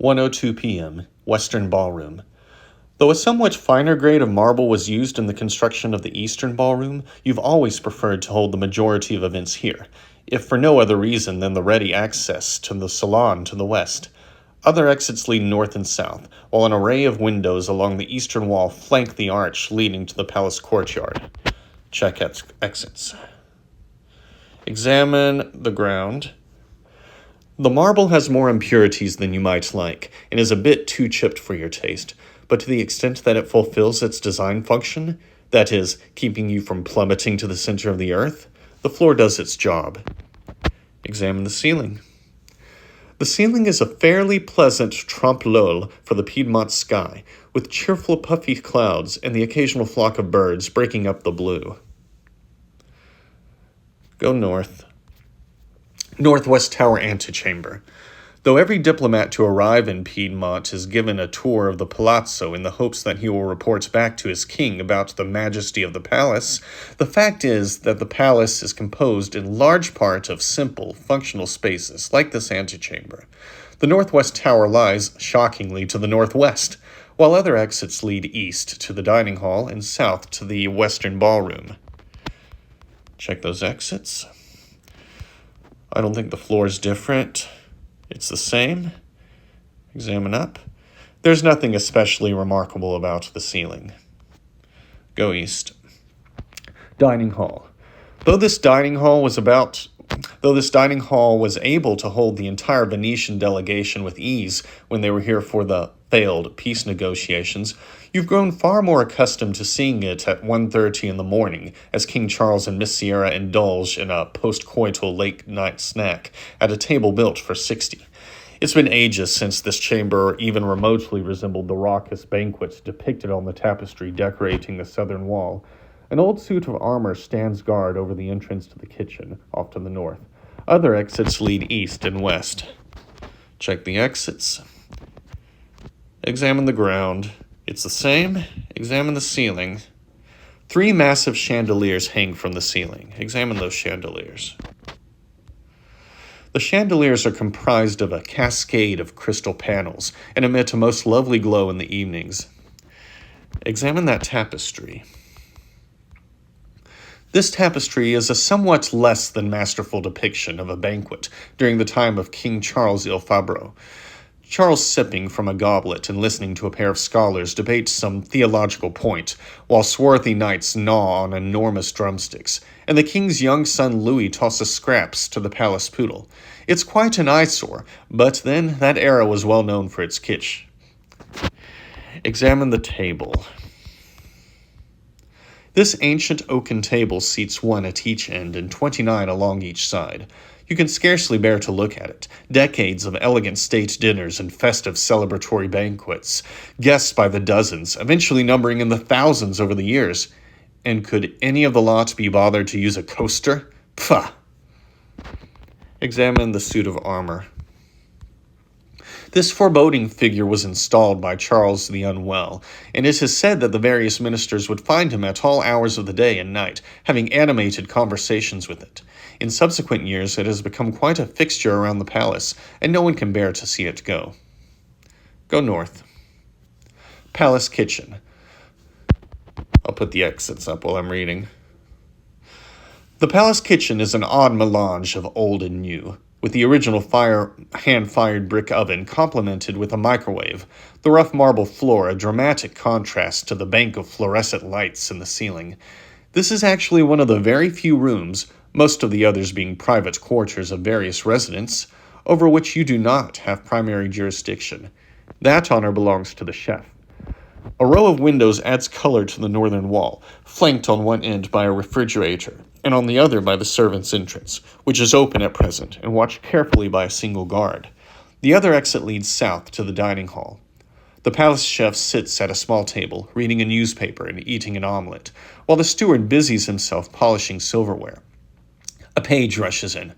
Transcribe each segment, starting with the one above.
1:02 p.m., Western Ballroom. Though a somewhat finer grade of marble was used in the construction of the Eastern Ballroom, you've always preferred to hold the majority of events here, if for no other reason than the ready access to the salon to the west. Other exits lead north and south, while an array of windows along the eastern wall flank the arch leading to the palace courtyard. Check exits. Examine the ground. The marble has more impurities than you might like, and is a bit too chipped for your taste, but to the extent that it fulfills its design function, that is, keeping you from plummeting to the center of the earth, the floor does its job. Examine the ceiling. The ceiling is a fairly pleasant trompe-l'oeil for the Piedmont sky, with cheerful puffy clouds and the occasional flock of birds breaking up the blue. Go north. Northwest Tower Antechamber. Though every diplomat to arrive in Piedmont is given a tour of the palazzo in the hopes that he will report back to his king about the majesty of the palace, the fact is that the palace is composed in large part of simple, functional spaces like this antechamber. The northwest tower lies, shockingly, to the northwest, while other exits lead east to the dining hall and south to the western ballroom. Check those exits. I don't think the floor is different. It's the same. Examine up. There's nothing especially remarkable about the ceiling. Go east. Dining hall. Though this dining hall was able to hold the entire Venetian delegation with ease when they were here for the failed peace negotiations, you've grown far more accustomed to seeing it at 1:30 in the morning as King Charles and Miss Sierra indulge in a post-coital late-night snack at a table built for 60. It's been ages since this chamber even remotely resembled the raucous banquets depicted on the tapestry decorating the southern wall. An old suit of armor stands guard over the entrance to the kitchen, off to the north. Other exits lead east and west. Check the exits. Examine the ground. It's the same. Examine the ceiling. 3 massive chandeliers hang from the ceiling. Examine those chandeliers. The chandeliers are comprised of a cascade of crystal panels and emit a most lovely glow in the evenings. Examine that tapestry. This tapestry is a somewhat less than masterful depiction of a banquet during the time of King Charles Il Fabro. Charles sipping from a goblet and listening to a pair of scholars debate some theological point, while swarthy knights gnaw on enormous drumsticks, and the king's young son Louis tosses scraps to the palace poodle. It's quite an eyesore, but then that era was well known for its kitsch. Examine the table. This ancient oaken table seats 1 at each end and 29 along each side. You can scarcely bear to look at it. Decades of elegant state dinners and festive celebratory banquets, guests by the dozens, eventually numbering in the thousands over the years. And could any of the lot be bothered to use a coaster? Pah! Examine the suit of armor. This foreboding figure was installed by Charles the Unwell, and it is said that the various ministers would find him at all hours of the day and night, having animated conversations with it. In subsequent years, it has become quite a fixture around the palace, and no one can bear to see it go. Go north. Palace kitchen. I'll put the exits up while I'm reading. The palace kitchen is an odd melange of old and new, with the original hand-fired brick oven complemented with a microwave, the rough marble floor a dramatic contrast to the bank of fluorescent lights in the ceiling. This is actually one of the very few rooms, most of the others being private quarters of various residents, over which you do not have primary jurisdiction. That honor belongs to the chef. A row of windows adds color to the northern wall, flanked on one end by a refrigerator, and on the other by the servants' entrance, which is open at present and watched carefully by a single guard. The other exit leads south to the dining hall. The palace chef sits at a small table, reading a newspaper and eating an omelet, while the steward busies himself polishing silverware. A page rushes in.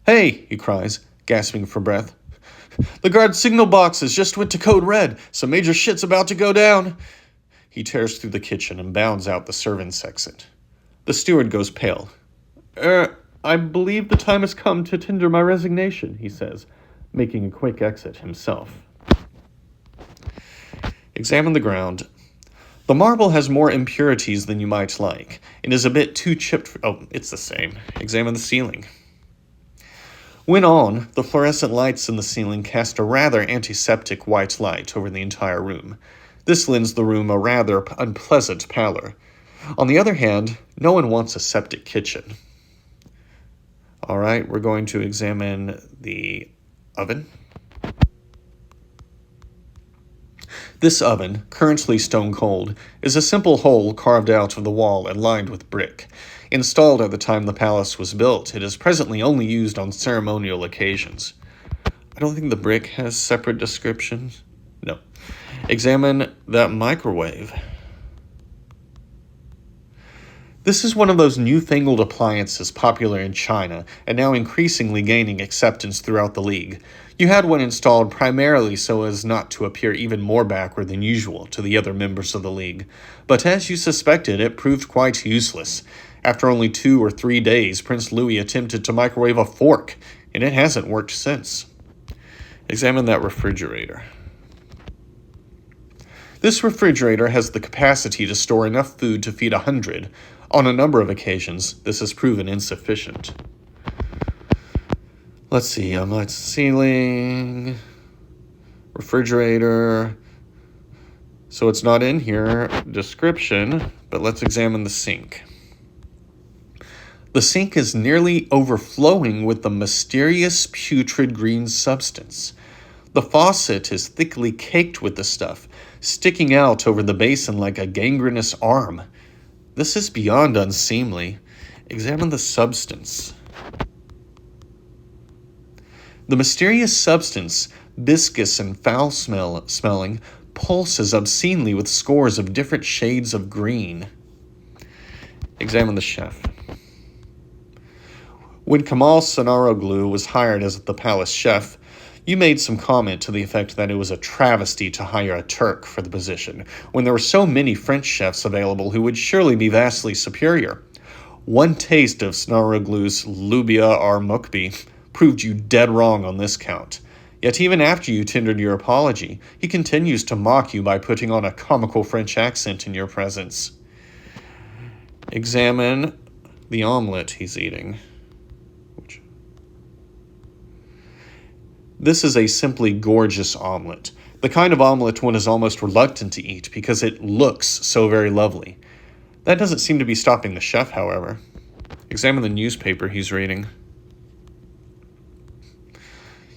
"Hey," he cries, gasping for breath. "The guard signal boxes just went to code red. Some major shit's about to go down." He tears through the kitchen and bounds out the servants' exit. The steward goes pale. I believe the time has come to tender my resignation," he says, making a quick exit himself. Examine the ground. The marble has more impurities than you might like. It is a bit too chipped it's the same. Examine the ceiling. When on, the fluorescent lights in the ceiling cast a rather antiseptic white light over the entire room. This lends the room a rather unpleasant pallor. On the other hand, no one wants a septic kitchen. All right, we're going to examine the oven. This oven, currently stone cold, is a simple hole carved out of the wall and lined with brick. Installed at the time the palace was built, it is presently only used on ceremonial occasions. I don't think the brick has separate descriptions. No. Examine that microwave. This is one of those newfangled appliances popular in China and now increasingly gaining acceptance throughout the league. You had one installed primarily so as not to appear even more backward than usual to the other members of the league. But as you suspected, it proved quite useless. After only 2 or 3 days, Prince Louis attempted to microwave a fork, and it hasn't worked since. Examine that refrigerator. This refrigerator has the capacity to store enough food to feed 100. On a number of occasions, this has proven insufficient. Let's see, lights, ceiling, refrigerator. So it's not in here, description, but let's examine the sink. The sink is nearly overflowing with the mysterious putrid green substance. The faucet is thickly caked with the stuff, sticking out over the basin like a gangrenous arm. This is beyond unseemly. Examine the substance. The mysterious substance, viscous and foul-smelling, pulses obscenely with scores of different shades of green. Examine the chef. When Kemal Sanaroglu was hired as the palace chef, you made some comment to the effect that it was a travesty to hire a Turk for the position, when there were so many French chefs available who would surely be vastly superior. One taste of Sanaroglu's lubia armukbi proved you dead wrong on this count. Yet even after you tendered your apology, he continues to mock you by putting on a comical French accent in your presence. Examine the omelet he's eating. This is a simply gorgeous omelet, the kind of omelet one is almost reluctant to eat because it looks so very lovely. That doesn't seem to be stopping the chef, however. Examine the newspaper he's reading.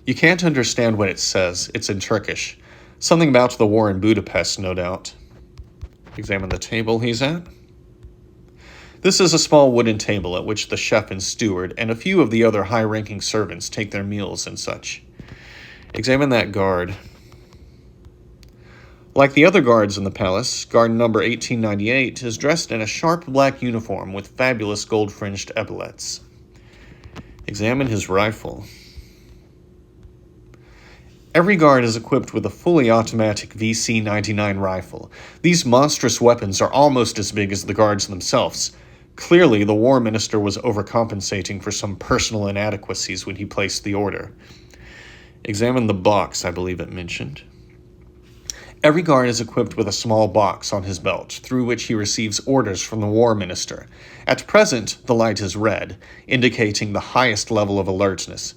You can't understand what it says. It's in Turkish. Something about the war in Budapest, no doubt. Examine the table he's at. This is a small wooden table at which the chef and steward and a few of the other high-ranking servants take their meals and such. Examine that guard. Like the other guards in the palace, guard number 1898 is dressed in a sharp black uniform with fabulous gold-fringed epaulets. Examine his rifle. Every guard is equipped with a fully automatic VC-99 rifle. These monstrous weapons are almost as big as the guards themselves. Clearly, the war minister was overcompensating for some personal inadequacies when he placed the order. Examine the box I believe it mentioned. Every guard is equipped with a small box on his belt, through which he receives orders from the war minister. At present, the light is red, indicating the highest level of alertness.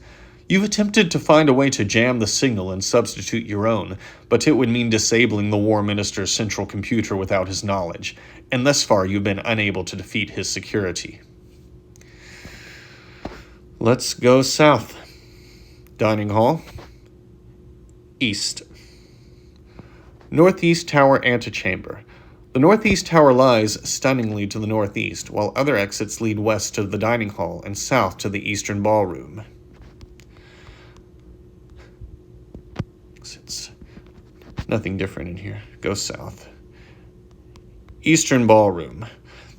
You've attempted to find a way to jam the signal and substitute your own, but it would mean disabling the war minister's central computer without his knowledge, and thus far you've been unable to defeat his security. Let's go south. Dining hall. East. Northeast tower antechamber. The northeast tower lies stunningly to the northeast, while other exits lead west to the dining hall and south to the eastern ballroom. Exits. Nothing different in here. Go south. Eastern ballroom.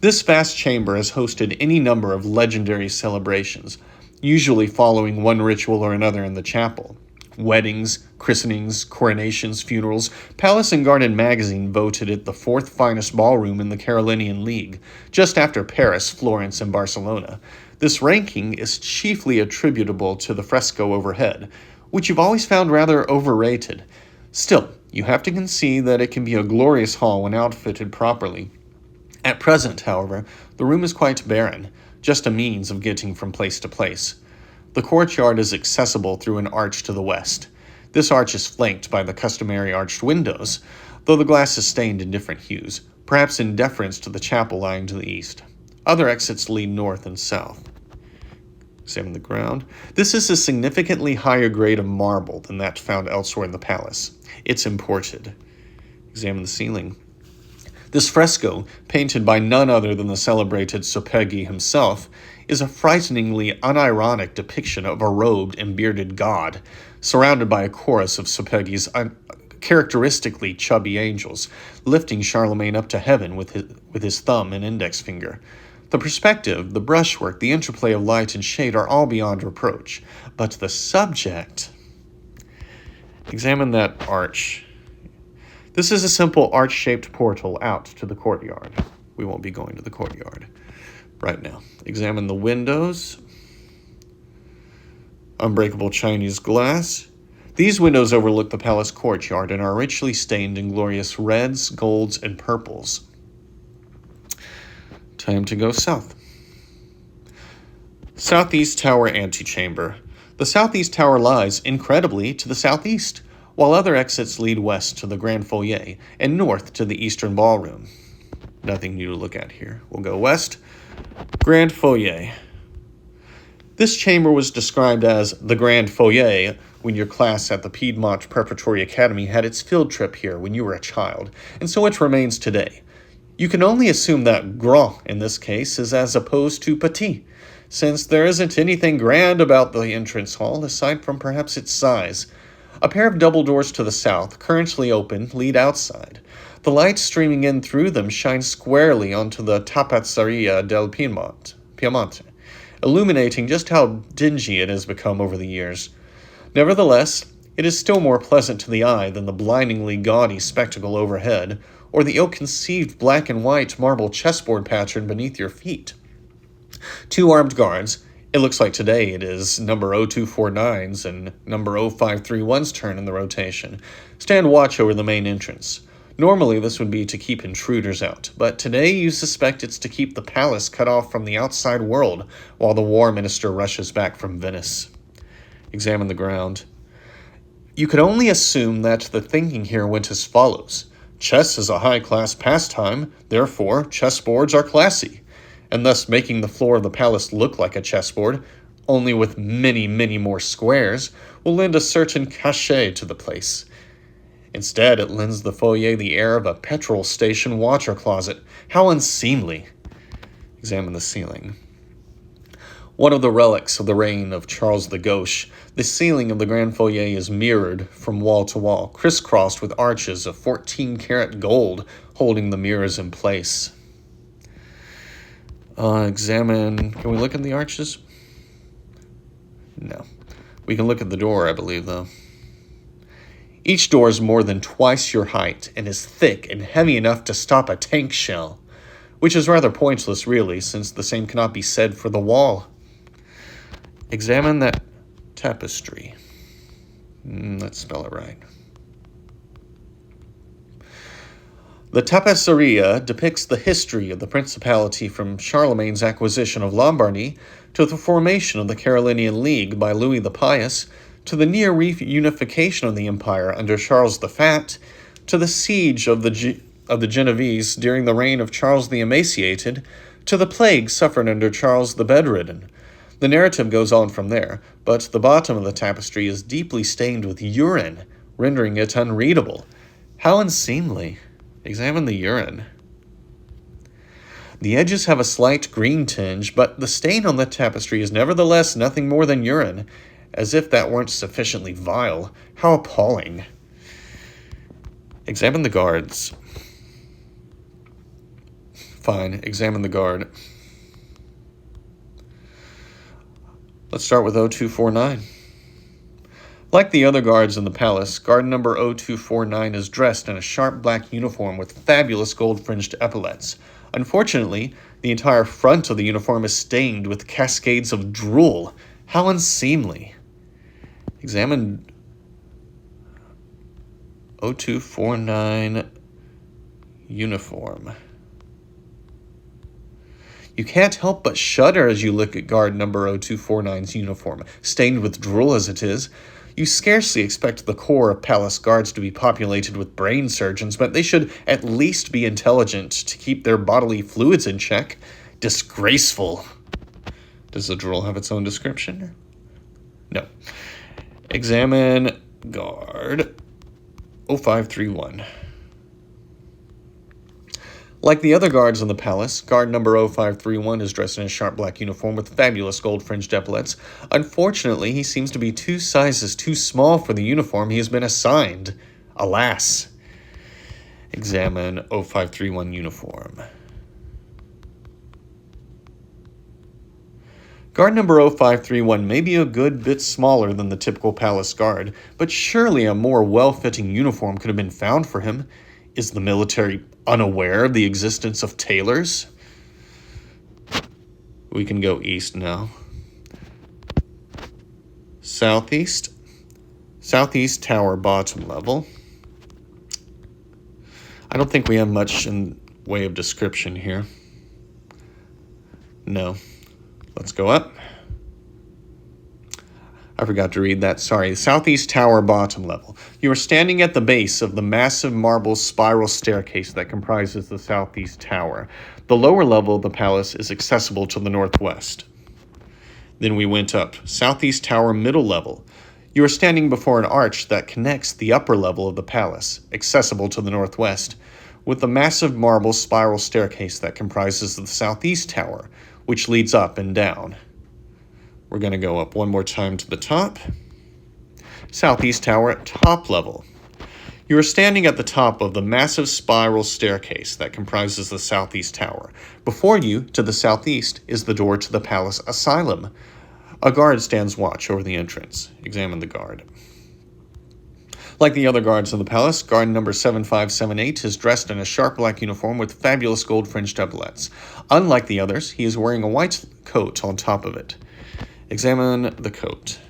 This vast chamber has hosted any number of legendary celebrations, usually following one ritual or another in the chapel. Weddings, christenings, coronations, funerals. Palace and Garden magazine voted it the 4th finest ballroom in the Carolinian League, just after Paris, Florence, and Barcelona. This ranking is chiefly attributable to the fresco overhead, which you've always found rather overrated. Still, you have to concede that it can be a glorious hall when outfitted properly. At present, however, the room is quite barren, just a means of getting from place to place. The courtyard is accessible through an arch to the west. This arch is flanked by the customary arched windows, though the glass is stained in different hues, perhaps in deference to the chapel lying to the east. Other exits lead north and south. Examine the ground. This is a significantly higher grade of marble than that found elsewhere in the palace. It's imported. Examine the ceiling. This fresco, painted by none other than the celebrated Sopeghi himself, is a frighteningly unironic depiction of a robed and bearded god, surrounded by a chorus of Sopeghi's characteristically chubby angels, lifting Charlemagne up to heaven with his thumb and index finger. The perspective, the brushwork, the interplay of light and shade are all beyond reproach. But the subject... Examine that arch. This is a simple arch-shaped portal out to the courtyard. We won't be going to the courtyard right now. Examine the windows. Unbreakable Chinese glass. These windows overlook the palace courtyard and are richly stained in glorious reds, golds, and purples. Time to go south. Southeast Tower Antechamber. The southeast tower lies, incredibly, to the southeast, while other exits lead west to the Grand Foyer and north to the Eastern Ballroom. Nothing new to look at here. We'll go west. Grand Foyer. This chamber was described as the Grand Foyer when your class at the Piedmont Preparatory Academy had its field trip here when you were a child, and so it remains today. You can only assume that grand in this case is as opposed to petit, since there isn't anything grand about the entrance hall aside from perhaps its size. A pair of double doors to the south, currently open, lead outside. The light streaming in through them shines squarely onto the Tappezzeria del Piemonte, illuminating just how dingy it has become over the years. Nevertheless, it is still more pleasant to the eye than the blindingly gaudy spectacle overhead, or the ill-conceived black and white marble chessboard pattern beneath your feet. Two armed guards, it looks like today it is number 0249's and number 0531's turn in the rotation, stand watch over the main entrance. Normally this would be to keep intruders out, but today you suspect it's to keep the palace cut off from the outside world while the war minister rushes back from Venice. Examine the ground. You could only assume that the thinking here went as follows. Chess is a high-class pastime, therefore chessboards are classy, and thus making the floor of the palace look like a chessboard, only with many, many more squares, will lend a certain cachet to the place. Instead, it lends the foyer the air of a petrol station water closet. How unseemly! Examine the ceiling. One of the relics of the reign of Charles the Gauche, the ceiling of the Grand Foyer is mirrored from wall to wall, crisscrossed with arches of 14-karat gold holding the mirrors in place. Can we look at the arches? No. We can look at the door, I believe, though. Each door is more than twice your height and is thick and heavy enough to stop a tank shell, which is rather pointless, really, since the same cannot be said for the wall. Examine that tapestry. Let's spell it right. The Tappezzeria depicts the history of the principality from Charlemagne's acquisition of Lombardy to the formation of the Carolingian League by Louis the Pious, to the near reunification of the empire under Charles the Fat, to the siege of the Genoese during the reign of Charles the Emaciated, to the plague suffered under Charles the Bedridden. The narrative goes on from there, but the bottom of the tapestry is deeply stained with urine, rendering it unreadable. How unseemly! Examine the urine. The edges have a slight green tinge, but the stain on the tapestry is nevertheless nothing more than urine, as if that weren't sufficiently vile. How appalling! Examine the guards. Fine, examine the guard. Let's start with 0249. Like the other guards in the palace, guard number 0249 is dressed in a sharp black uniform with fabulous gold-fringed epaulets. Unfortunately, the entire front of the uniform is stained with cascades of drool. How unseemly! Examine 0249 uniform. You can't help but shudder as you look at guard number 0249's uniform, stained with drool as it is. You scarcely expect the corps of palace guards to be populated with brain surgeons, but they should at least be intelligent to keep their bodily fluids in check. Disgraceful. Does the drool have its own description? No. Examine guard 0531. Like the other guards in the palace, guard number 0531 is dressed in a sharp black uniform with fabulous gold-fringed epaulets. Unfortunately, he seems to be 2 sizes too small for the uniform he has been assigned. Alas. Examine 0531 uniform. Guard number 0531 may be a good bit smaller than the typical palace guard, but surely a more well-fitting uniform could have been found for him. Is the military unaware of the existence of tailors? We can go east now. Southeast. Southeast tower, bottom level. I don't think we have much in way of description here. No. Let's go up. I forgot to read that, sorry. Southeast tower, bottom level. You are standing at the base of the massive marble spiral staircase that comprises the southeast tower. The lower level of the palace is accessible to the northwest. Then we went up. Southeast tower, middle level. You are standing before an arch that connects the upper level of the palace, accessible to the northwest, with the massive marble spiral staircase that comprises the southeast tower, which leads up and down. We're going to go up one more time to the top. Southeast tower at top level. You are standing at the top of the massive spiral staircase that comprises the southeast tower. Before you, to the southeast, is the door to the palace asylum. A guard stands watch over the entrance. Examine the guard. Like the other guards in the palace, guard number 7578 is dressed in a sharp black uniform with fabulous gold-fringed epaulets. Unlike the others, he is wearing a white coat on top of it. Examine the coat.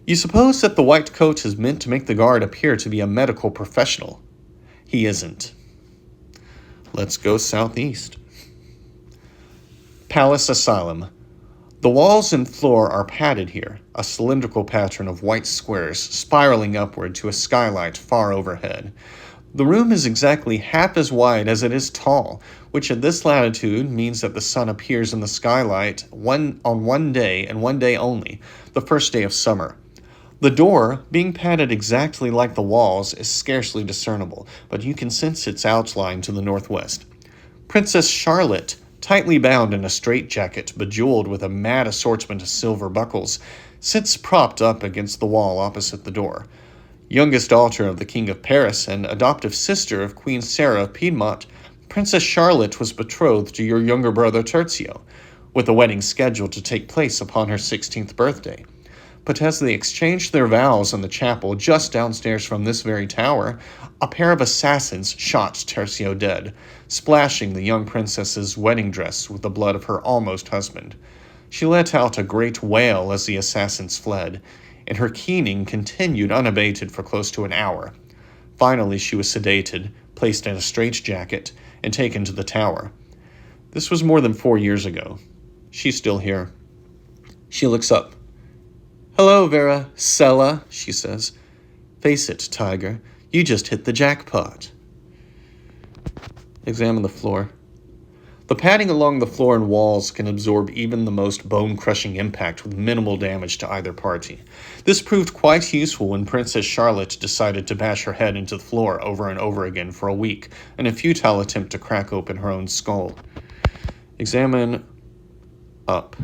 You suppose that the white coat is meant to make the guard appear to be a medical professional. He isn't. Let's go southeast. Palace Asylum. The walls and floor are padded here, a cylindrical pattern of white squares spiraling upward to a skylight far overhead. The room is exactly half as wide as it is tall, which at this latitude means that the sun appears in the skylight on one day and one day only, the first day of summer. The door, being padded exactly like the walls, is scarcely discernible, but you can sense its outline to the northwest. Princess Charlotte, tightly bound in a straitjacket bejeweled with a mad assortment of silver buckles, sits propped up against the wall opposite the door. Youngest daughter of the King of Paris and adoptive sister of Queen Sarah of Piedmont, Princess Charlotte was betrothed to your younger brother Terzio, with a wedding scheduled to take place upon her 16th birthday. But as they exchanged their vows in the chapel just downstairs from this very tower, a pair of assassins shot Terzio dead, splashing the young princess's wedding dress with the blood of her almost husband. She let out a great wail as the assassins fled, and her keening continued unabated for close to an hour. Finally, she was sedated, placed in a straitjacket, and taken to the tower. This was more than 4 years ago. She's still here. She looks up. "Hello, Varicella," she says. "Face it, Tiger, you just hit the jackpot." Examine the floor. The padding along the floor and walls can absorb even the most bone-crushing impact with minimal damage to either party. This proved quite useful when Princess Charlotte decided to bash her head into the floor over and over again for a week in a futile attempt to crack open her own skull. Examine up.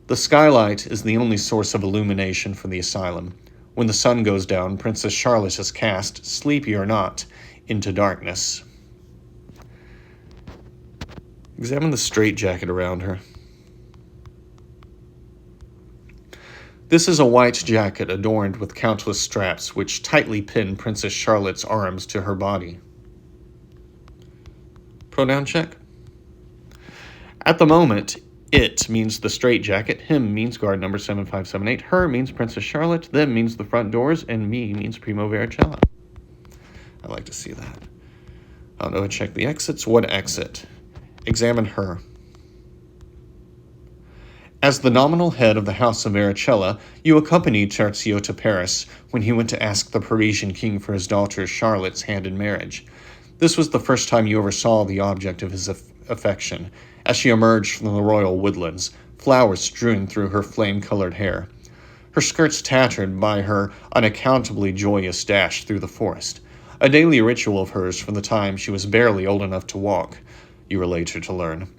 The skylight is the only source of illumination for the asylum. When the sun goes down, Princess Charlotte is cast, sleepy or not, into darkness. Examine the straitjacket around her. This is a white jacket adorned with countless straps which tightly pin Princess Charlotte's arms to her body. Pronoun check. At the moment, It means the straitjacket, him means guard number 7578, her means Princess Charlotte, them means the front doors, and me means Primo Varicella. I like to see that. I don't know, check the exits. What exit? Examine her. As the nominal head of the House of Varicella, you accompanied Terzio to Paris when he went to ask the Parisian king for his daughter Charlotte's hand in marriage. This was the first time you ever saw the object of his affection, as she emerged from the royal woodlands, flowers strewn through her flame-colored hair. Her skirts tattered by her unaccountably joyous dash through the forest, a daily ritual of hers from the time she was barely old enough to walk, you were later to learn.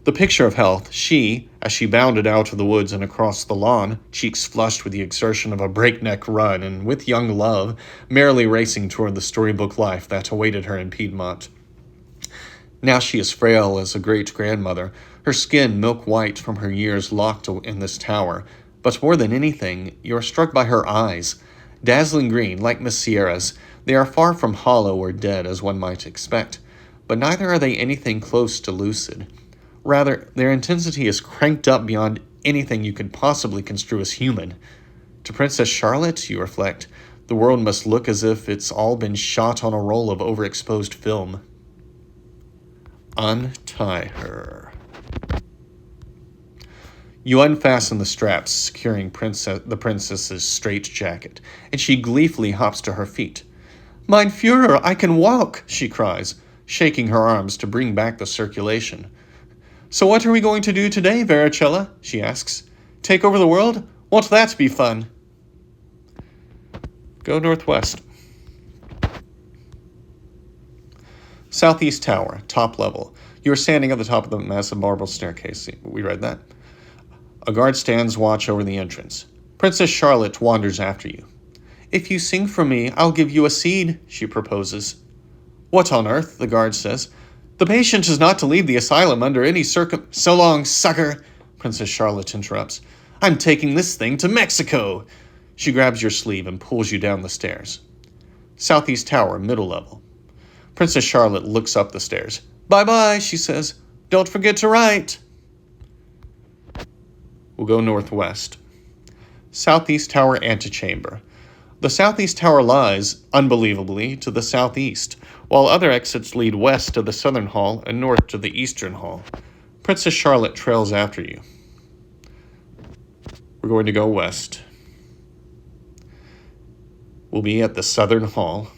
The picture of health, she, as she bounded out of the woods and across the lawn, cheeks flushed with the exertion of a breakneck run, and with young love, merrily racing toward the storybook life that awaited her in Piedmont. Now she is frail as a great-grandmother, her skin milk-white from her years locked in this tower. But more than anything, you are struck by her eyes. Dazzling green, like Miss Sierra's, they are far from hollow or dead as one might expect, but neither are they anything close to lucid. Rather, their intensity is cranked up beyond anything you could possibly construe as human. To Princess Charlotte, you reflect, the world must look as if it's all been shot on a roll of overexposed film. Untie her. You unfasten the straps securing the princess's straitjacket, and she gleefully hops to her feet. Mein Führer, I can walk, she cries, shaking her arms to bring back the circulation. So what are we going to do today, Varicella? She asks. Take over the world? Won't that be fun? Go northwest. Southeast tower, top level. You are standing at the top of the massive marble staircase. We read that. A guard stands watch over the entrance. Princess Charlotte wanders after you. If you sing for me, I'll give you a seed, she proposes. What on earth? The guard says. The patient is not to leave the asylum under any So long, sucker, Princess Charlotte interrupts. I'm taking this thing to Mexico. She grabs your sleeve and pulls you down the stairs. Southeast tower, middle level. Princess Charlotte looks up the stairs. Bye-bye, she says. Don't forget to write. We'll go northwest. Southeast tower antechamber. The southeast tower lies, unbelievably, to the southeast, while other exits lead west to the southern hall and north to the eastern hall. Princess Charlotte trails after you. We're going to go west. We'll be at the southern hall.